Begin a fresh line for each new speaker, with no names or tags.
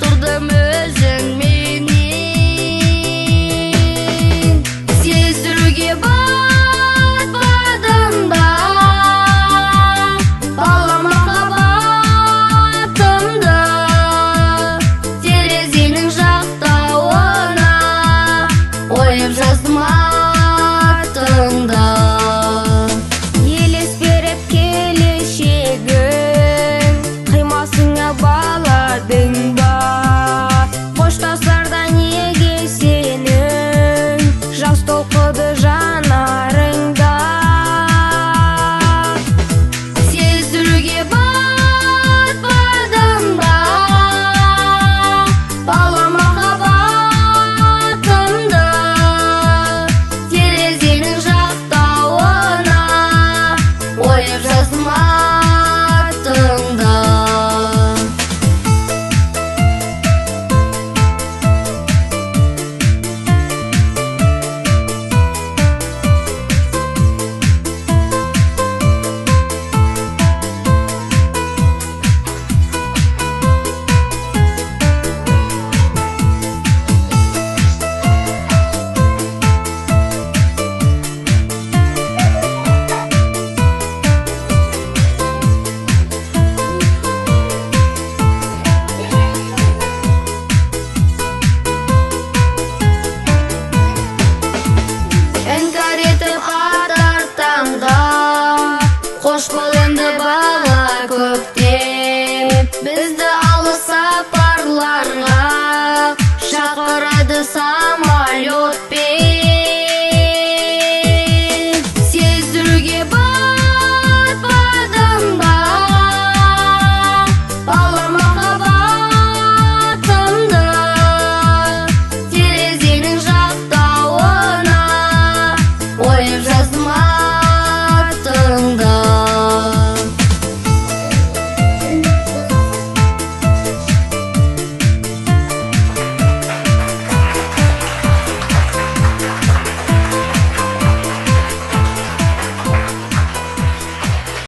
тұрдым өзің менен. Сездіруге батпадым ба бала махаббатымды, терезенің жақтауына ойып жаздым атыңды. Елес беріп келешегің, қимасыңа баладың ба? Қоштасарда неге сенің жас толқыды жанарыңда? Сездіруге батпадым ба бала махаббатымды, терезенің жақтауына ойып жаздым атыңды. Іңкәр етіп атар таңда, қош бол енді бала көктем. Бізді алыс сапарларға шақырады самолетпен.